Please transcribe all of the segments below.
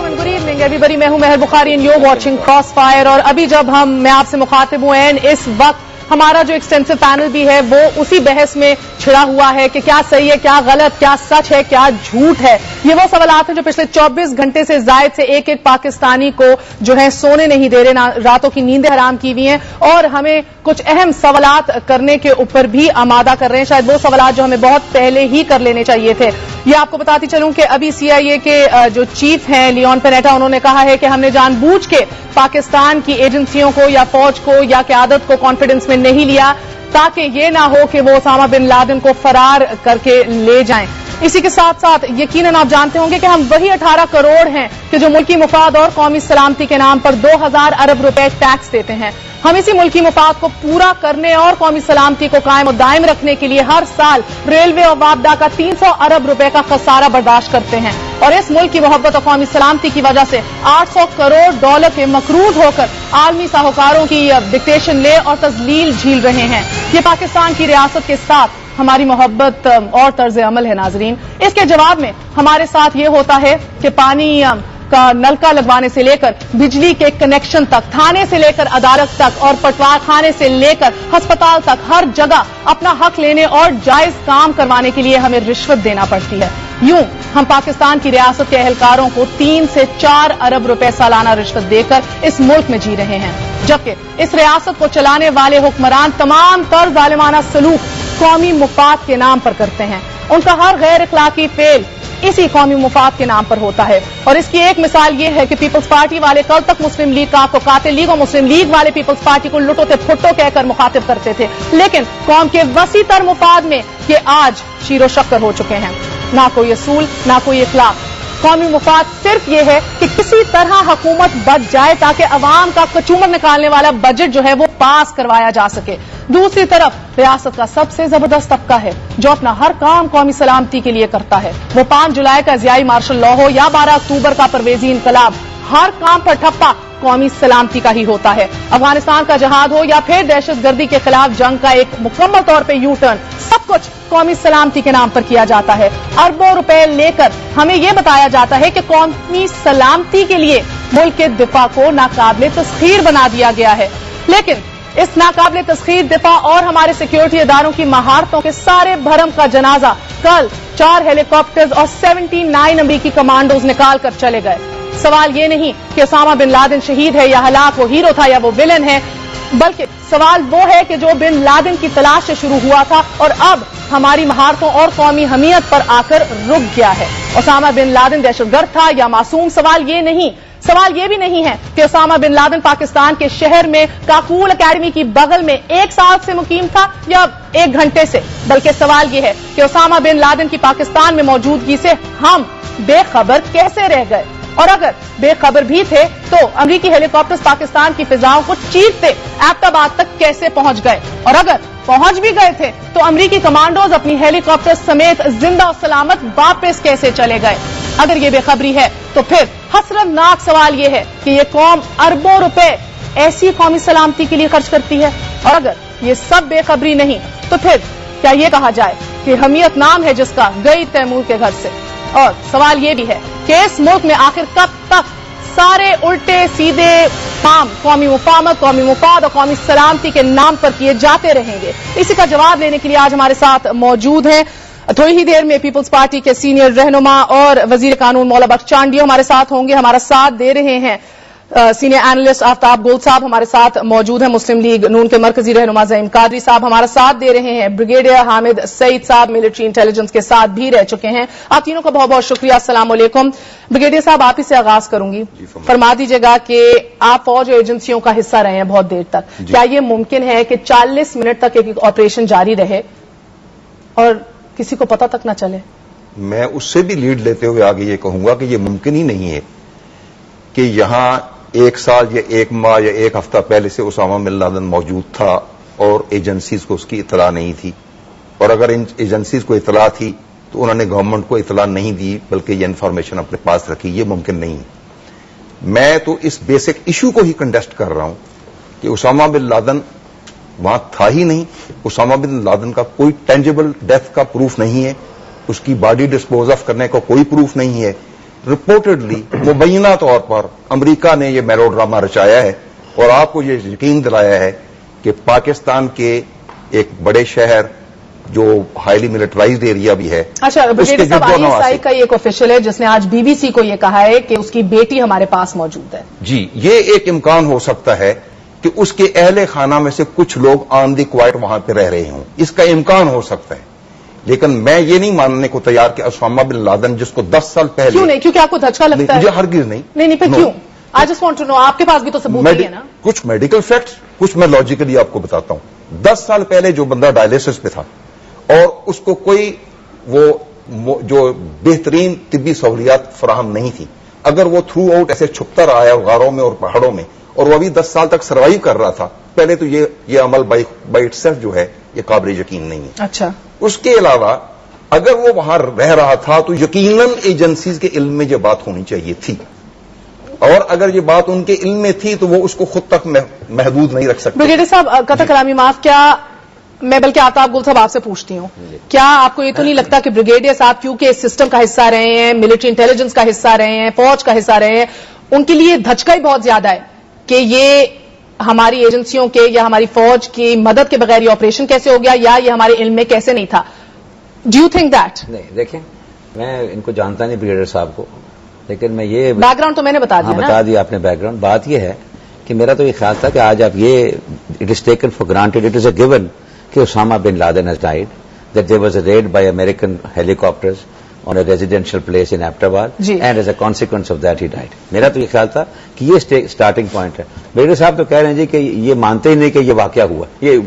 Welcome and good evening everybody. मैं हूं Mehr Bukhari and you watching Crossfire. और अभी जब मैं आपसे मुखातिब हुए हैं, इस वक्त हमारा जो एक्सटेंसिव पैनल भी है वो उसी बहस में छिड़ा हुआ है कि क्या सही है, क्या गलत, क्या सच है, क्या झूठ है। ये वो सवालात हैं जो पिछले 24 घंटे से जायद से एक एक पाकिस्तानी को जो है सोने नहीं दे रहे, रातों की नींदें हराम की हुई हैं और हमें कुछ अहम सवालात करने के ऊपर भी आमादा कर रहे हैं। शायद वो सवालात जो हमें बहुत पहले ही कर लेने चाहिए थे। ये आपको बताती चलूं कि अभी CIA के जो चीफ हैं लियोन पेनेटा, उन्होंने कहा है कि हमने जानबूझ के पाकिस्तान की एजेंसियों को या फौज को या क़यादत को कॉन्फिडेंस में नहीं लिया ताकि ये ना हो कि वो ओसामा बिन लादेन को फरार करके ले जाएं। इसी के साथ साथ यकीनन आप जानते होंगे कि हम वही 18 करोड़ हैं कि जो मुल्की मुफाद और कौमी सलामती के नाम पर 2000 अरब रुपए टैक्स देते हैं। हम इसी मुल्की मुफाद को पूरा करने और कौमी सलामती को कायम और दायम रखने के लिए हर साल रेलवे और वापदा का 300 अरब रुपए का खसारा बर्दाश्त करते हैं और इस मुल्क की मोहब्बत और कौमी सलामती की वजह से 800 करोड़ डॉलर के मकरूज होकर आलमी साहूकारों की डिक्टेशन ले और तजलील झील रहे हैं। ये पाकिस्तान की रियासत के साथ हमारी मोहब्बत और तर्ज अमल है। नाजरीन, इसके जवाब में हमारे साथ ये होता है कि पानी का नलका लगवाने से लेकर बिजली के कनेक्शन तक, थाने से लेकर अदालत तक और पटवार खाने से लेकर अस्पताल तक हर जगह अपना हक लेने और जायज काम करवाने के लिए हमें रिश्वत देना पड़ती है। यूं हम पाकिस्तान की रियासत के एहलकारों को 3 से 4 अरब रुपए सालाना रिश्वत देकर इस मुल्क में जी रहे हैं, जबकि इस रियासत को चलाने वाले हुक्मरान तमाम तर जालिमाना सलूक कौमी मुफाद के नाम पर करते हैं। उनका हर गैर इखलाकी फेल इसी कौमी मुफाद के नाम पर होता है। और इसकी एक मिसाल ये है कि पीपल्स पार्टी वाले कल तक मुस्लिम लीग का कातिल लीग और मुस्लिम लीग वाले पीपल्स पार्टी को लुटोते फुट्टो कहकर मुखातिब करते थे, लेकिन कौम के वसी तर मुफाद में ये आज शीरो शक्कर हो चुके हैं। ना कोई असूल, ना कोई इखलाक। कौमी मुफाद सिर्फ ये है कि किसी तरह हुकूमत बच जाए ताकि अवाम का कचूमर निकालने वाला बजट जो है वो पास करवाया जा सके। दूसरी तरफ रियासत का सबसे जबरदस्त तबका है जो अपना हर काम कौमी सलामती के लिए करता है। वो 5 जुलाई का ज़ियाई मार्शल लॉ हो या 12 अक्टूबर का परवेजी इनकलाब, हर काम पर ठप्पा कौमी सलामती का ही होता है। अफगानिस्तान का जहाद हो या फिर दहशतगर्दी के खिलाफ जंग का एक मुकम्मल तौर पे यू टर्न, सब कुछ कौमी सलामती के नाम पर किया जाता है। अरबों रुपए लेकर हमें यह बताया जाता है कि कौमी सलामती के लिए मुल्क के दिफा को नाकाबिले तस्खीर बना दिया गया है, लेकिन इस नाकाबिले तस्खीर दिफा और हमारे सिक्योरिटी इदारों की महारतों के सारे भरम का जनाजा कल 4 हेलीकॉप्टर्स और 79 अमरीकी कमांडोज निकाल कर चले गए। सवाल ये नहीं कि ओसामा बिन लादेन शहीद है या हलाक, वो हीरो था या वो विलन है, बल्कि सवाल वो है कि जो बिन लादेन की तलाश से शुरू हुआ था और अब हमारी महारतों और कौमी हमीयत पर आकर रुक गया है। ओसामा बिन लादेन दहशतगर्द था या मासूम? सवाल ये भी नहीं है कि ओसामा बिन लादेन पाकिस्तान के शहर में काकूल अकेडमी की बगल में 1 साल से मुकीम था या 1 घंटे से, बल्कि सवाल ये है कि ओसामा बिन लादेन की पाकिस्तान में मौजूदगी से हम बेखबर कैसे रह गए, और अगर बेखबर भी थे तो अमरीकी हेलीकॉप्टर्स पाकिस्तान की फिजाओं को चीरते एबटाबाद तक कैसे पहुंच गए, और अगर पहुंच भी गए थे तो अमरीकी कमांडोज अपनी हेलीकॉप्टर समेत जिंदा और सलामत वापस कैसे चले गए। अगर ये बेखबरी है तो फिर हसरतनाक सवाल ये है कि ये कौम अरबों रुपए ऐसी कौमी सलामती के लिए खर्च करती है, और अगर ये सब बेखबरी नहीं तो फिर क्या ये कहा जाए कि हमीयत नाम है जिसका गई तैमूर के घर से। और सवाल ये भी है कि इस मुल्क में आखिर कब तक सारे उल्टे सीधे काम कौमी मुफाहमत, कौमी मुफाद और कौमी सलामती के नाम पर किए जाते रहेंगे। इसी का जवाब देने के लिए आज हमारे साथ मौजूद हैं थोड़ी ही देर में पीपल्स पार्टी के सीनियर रहनुमा और वजीर कानून मौला बख्श चांडियो हमारे साथ होंगे। हमारा साथ दे रहे हैं सीनियर एनालिस्ट आफ्ताब गोल साहब हमारे साथ मौजूद हैं। मुस्लिम लीग नून के मरकजी रहनुमा ज़ईम कादरी साहब हमारा साथ दे रहे हैं। ब्रिगेडियर हामिद सईद साहब मिलिट्री इंटेलिजेंस के साथ भी रह चुके हैं। आप तीनों का बहुत बहुत शुक्रिया। अस्सलाम वालेकुम। ब्रिगेडियर साहब, आप ही से आगाज करूंगी। फरमा दीजिएगा कि आप फौज और एजेंसियों का हिस्सा रहे हैं बहुत देर तक, क्या ये मुमकिन है कि 40 मिनट तक एक ऑपरेशन जारी रहे और किसी को पता तक न चले? मैं उससे भी लीड लेते हुए आगे ये कहूंगा कि ये मुमकिन ही नहीं है कि यहां 1 साल या 1 माह या 1 हफ्ता पहले से ओसामा बिन लादेन मौजूद था और एजेंसीज को उसकी इतला नहीं थी, और अगर इन एजेंसीज को इतला थी तो उन्होंने गवर्नमेंट को इतला नहीं दी बल्कि ये इंफॉर्मेशन अपने पास रखी। ये मुमकिन नहीं है। मैं तो इस बेसिक इशू को ही कंटेस्ट कर रहा हूं कि ओसामा बिन लादेन वहां था ही नहीं। ओसामा बिन लादेन का कोई टेंजिबल डेथ का प्रूफ नहीं है, उसकी बॉडी डिस्पोज ऑफ करने का कोई प्रूफ नहीं है। रिपोर्टेडली मुबैना तौर पर अमेरिका ने यह मेलो ड्रामा रचाया है और आपको ये यकीन दिलाया है कि पाकिस्तान के एक बड़े शहर जो हाईली मिलिटराइज्ड एरिया भी है। अच्छा, ब्रिगेडियर साहब, ISI का एक ऑफिशियल है जिसने आज BBC को यह कहा है कि उसकी बेटी हमारे पास मौजूद है। जी, ये एक इम्कान हो सकता है कि उसके अहले खाना में से कुछ लोग ऑन दी क्वाइट वहां पे रह रहे हों, इसका इम्कान हो सकता है। लेकिन मैं ये नहीं मानने को तैयार कि ओसामा बिन लादेन जिसको 10 साल पहले, क्यों नहीं, क्योंकि आपको धचका लगता है? मुझे हरगिज नहीं, फिर क्यों? I just want to know, आपके पास भी तो सबूत है ना? कुछ मेडिकल फैक्ट्स, कुछ मैं लॉजिकली आपको बताता हूं। 10 साल पहले जो बंदा डायलिसिस पे था और उसको कोई वो जो बेहतरीन तिब्बी सहूलियात फराहम नहीं थी, अगर वो थ्रू आउट ऐसे छुपता रहा है गारों में और पहाड़ों में और वो अभी 10 साल तक सर्वाइव कर रहा था, पहले तो ये अमल बाई इटसेल्फ जो है ये काबिल यकीन नहीं है। अच्छा, उसके अलावा अगर वो वहां रह रहा था तो यकीनन एजेंसीज के इल्म में ये बात होनी चाहिए थी, और अगर ये बात उनके इल्म में थी तो वो उसको खुद तक महदूद नहीं रख सकते। ब्रिगेडियर साहब, कथा कलामी माफ, क्या मैं बल्कि आताब गुल साहब आपसे पूछती हूं, क्या आपको ये तो नहीं लगता कि ब्रिगेडियर साहब क्योंकि इस सिस्टम का हिस्सा रहे हैं, मिलिट्री इंटेलिजेंस का हिस्सा रहे हैं, फौज का हिस्सा रहे हैं, उनके लिए धचका ही बहुत ज्यादा है कि ये हमारी एजेंसियों के या हमारी फौज की मदद के बगैर ये ऑपरेशन कैसे हो गया, या ये हमारे इल्म में कैसे नहीं था? Do you think that? नहीं, देखें, मैं इनको जानता नहीं ब्रिगेडियर साहब को, लेकिन मैं ये बैकग्राउंड तो मैंने बता दिया ना? बता दिया आपने बैकग्राउंड। बात ये है कि मेरा तो ये ख्याल था कि आज आप ये it is taken for granted, it is a given कि Osama bin Laden has died, that there was a raid by American helicopters on a residential place in Abbottabad, and as a consequence of that he died. मेरा तो ये ख्याल था कि ये starting point है। Brigadier साहब तो कह रहे हैं जी कि ये मानते ही नहीं कि ये वाकया हुआ, ये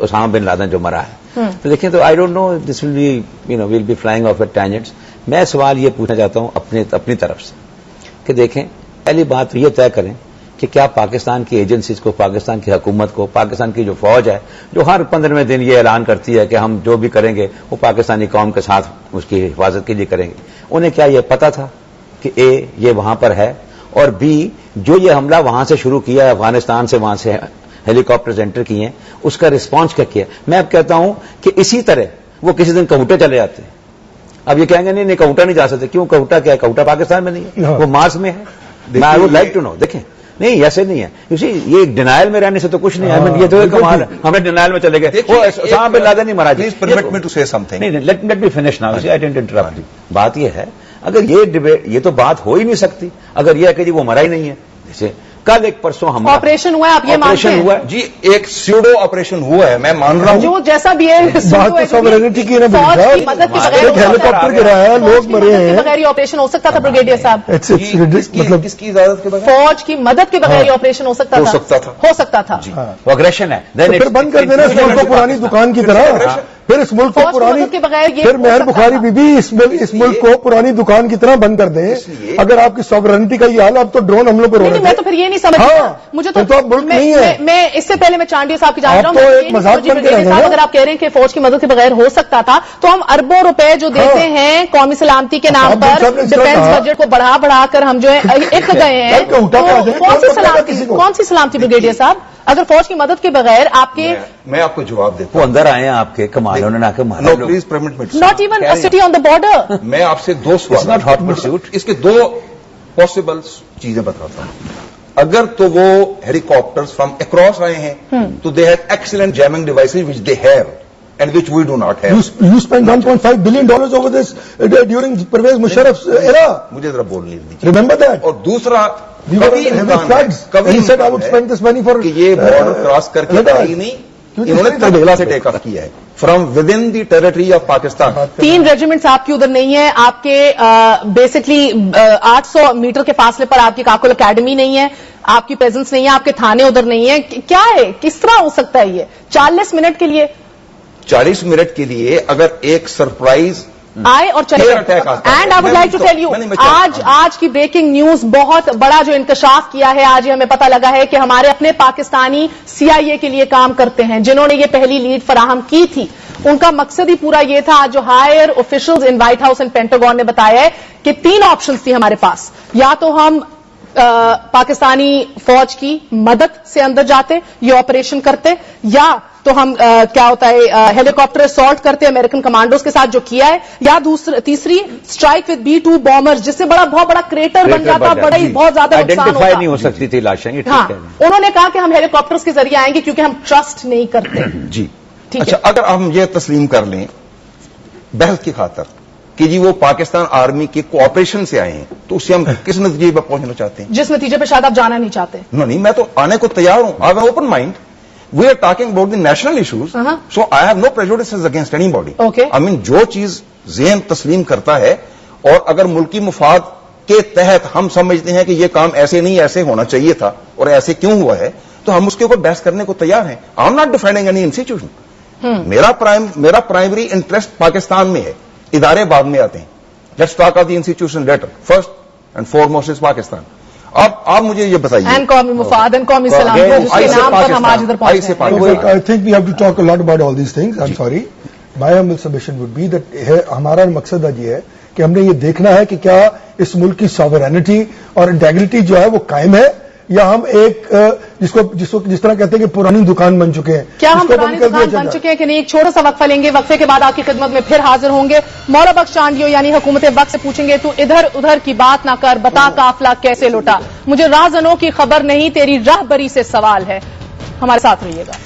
ओसामा बिन लादेन जो मरा है। तो देखें, तो I don't know, this will be will be flying off at tangents. मैं सवाल ये पूछना चाहता हूं अपनी तरफ से कि देखें, पहली बात तो ये तय करें कि क्या पाकिस्तान की एजेंसीज को, पाकिस्तान की हुकूमत को, पाकिस्तान की जो फौज है जो हर 15वें दिन ये ऐलान करती है कि हम जो भी करेंगे वो पाकिस्तानी कौम के साथ उसकी हिफाजत के लिए करेंगे, उन्हें क्या ये पता था कि ए ये वहां पर है, और बी जो ये हमला वहां से शुरू किया है, अफगानिस्तान से वहां से हेलीकॉप्टर्स एंटर किए हैं, उसका रिस्पॉन्स क्या किया? मैं अब कहता हूं कि इसी तरह वो किसी दिन कहुटा चले जाते हैं। अब ये कहेंगे नहीं कहुटा नहीं जा सकते, क्यों? कहुटा क्या है? कहुटा पाकिस्तान में नहीं है, वो मार्स में है। I would like to know. देखें, नहीं ऐसे नहीं है, ये डिनाइल में रहने से तो कुछ नहीं है। ये तो एक कमाल है, हमने डिनाइल में चले गए, वो ओसामा बिन लादेन नहीं मरा। Please permit me to say something. नहीं, let me finish now, I didn't interrupt you. बात ये है, अगर ये डिबेट, ये तो बात हो ही नहीं सकती अगर ये है कि जी वो मरा ही नहीं है। जैसे कल एक परसों हम ऑपरेशन हुआ है, आप ये मानते हैं? हुआ जी, एक स्यूडो ऑपरेशन हुआ है, मैं मान रहा हूं। जो जैसा भी है, बात तो सॉवरेनिटी की है, फौज की मदद के बगैर हेलीकॉप्टर गिरा है, लोग मरे हैं, बगैर ऑपरेशन हो सकता था ब्रिगेडियर साहब? मतलब किसकी इजाजत के बगैर? फौज की मदद के बगैर ऑपरेशन हो सकता था? हो सकता था। वो अग्रेशन है। फिर बंद कर देना इस मुल्क को पुरानी दुकान की तरह, फिर इस मुल्क को पुरानी, फिर मेहर बुखारी बीबी इस मुल्क को पुरानी दुकान की तरह बंद कर दें। अगर आपकी सॉवरेनिटी का ये हाल, अब तो ड्रोन हमलों पर हो रहे हैं। मैं तो फिर ये नहीं समझ, मुझे तो आप मुल्क नहीं है। मैं इससे पहले मैं चांडियो साहब की जान रहा हूं, अगर आप कह रहे हैं कि फौज की मदद के बगैर हो सकता था, तो हम अरबों रुपए जो देते हैं कौमी सलामती के नाम पर, डिफेंस बजट को बढ़ा कर हम जो है एक गए हैं, कौन सी सलामती ब्रिगेडियर साहब? अगर फौज की मदद के बगैर आपके, मैं आपको जवाब देता हूं। वो अंदर आए हैं आपके, कमाल उन्होंने आके मारा। No please permit me, not even a city on the border. मैं आपसे दो सवाल, नॉट हॉट परस्यूट, इसके दो पॉसिबल चीजें बताता हूं। अगर तो वो हेलीकॉप्टर्स फ्रॉम अक्रॉस आए हैं तो they have excellent jamming devices which they have and which we do not have. You spent $1.5 billion over this during Pervez Musharraf's era. मुझे जरा बोलने दीजिए। Remember that? और दूसरा, we were having floods. He said I would spend this money for कि ये border cross करके आई नहीं, इन्होंने तबेला से टेक ऑफ किया है from with in the territory of Pakistan. 3 regiments आपकी उधर नहीं है, आपके बेसिकली 800 मीटर के फासले पर आपकी काकुल अकेडमी नहीं है, आपकी प्रेजेंस नहीं है, आपके थाने उधर नहीं है। क्या है, किस तरह हो सकता है ये 40 मिनट के लिए? 40 मिनट के लिए अगर एक सरप्राइज आए और चले। And I would like to tell you, आज की ब्रेकिंग न्यूज, बहुत बड़ा जो इंकशाफ किया है आज, हमें पता लगा है कि हमारे अपने पाकिस्तानी CIA के लिए काम करते हैं, जिन्होंने ये पहली लीड फराहम की थी, उनका मकसद ही पूरा ये था। जो higher officials in White House and Pentagon ने बताया है कि 3 ऑप्शंस थी हमारे पास, या तो हम पाकिस्तानी फौज की मदद से अंदर जाते, ये ऑपरेशन करते, या تو ہم کیا ہوتا ہے ہیلی کاپٹر اسالٹ کرتے ہیں امریکن کمانڈوز کے ساتھ جو کیا ہے, یا تیسری اسٹرائک وتھ B-2 بامرز جس سے بہت بڑا کریٹر بن جاتا, بہت زیادہ نقصان ہوتا, نہیں ہو سکتی تھی لاشیں. ہاں انہوں نے کہا کہ ہم ہیلی کاپٹرز کے ذریعے آئیں گے کیونکہ ہم ٹرسٹ نہیں کرتے. جی اچھا, اگر ہم یہ تسلیم کر لیں بحث کی خاطر کہ جی وہ پاکستان آرمی کے کوآپریشن سے آئے ہیں, تو اس سے ہم کس نتیجے پر پہنچنا چاہتے ہیں؟ جس نتیجے پہ شاید آپ جانا نہیں چاہتے. نہیں, میں تو آنے کو تیار ہوں. I am open mind. We are talking about the national issues, so I have no prejudices against anybody. I mean جو چیز ذہن تسلیم کرتا ہے اور اگر ملکی مفاد کے تحت ہم سمجھتے ہیں کہ یہ کام ایسے نہیں ایسے ہونا چاہیے تھا اور ایسے کیوں ہوا ہے, تو ہم اس کے اوپر بحث کرنے کو تیار ہیں. I am not defending any institution. میرا پرائمری انٹرسٹ پاکستان میں ہے, ادارے بعد میں آتے ہیں. Let's talk of the institution later. First and foremost is Pakistan. اب آپ مجھے یہ بتائیے, قومی مفاد قومی سلام جس کے نام پر ہم آج ادھر پہنچے ہیں. I think we have to talk a lot about all these things. I'm sorry. My humble submission would be that ہمارا مقصد آج یہ ہے کہ ہم نے یہ دیکھنا ہے کہ کیا اس ملک کی ساورینٹی اور انٹیگریٹی جو ہے وہ قائم ہے, یا ہم ایک جس طرح کہتے ہیں کہ پرانی دکان بن چکے ہیں. کیا ہم پرانی دکان بن چکے ہیں کہ نہیں؟ ایک چھوٹا سا وقفہ لیں گے, وقفے کے بعد آپ کی خدمت میں پھر حاضر ہوں گے. مولا بخش چانڈیو یعنی حکومت وقت سے پوچھیں گے تو ادھر ادھر کی بات نہ کر, بتا قافلہ کیسے لوٹا, مجھے راہزنوں کی خبر نہیں تیری راہبری سے سوال ہے. ہمارے ساتھ رہیے گا.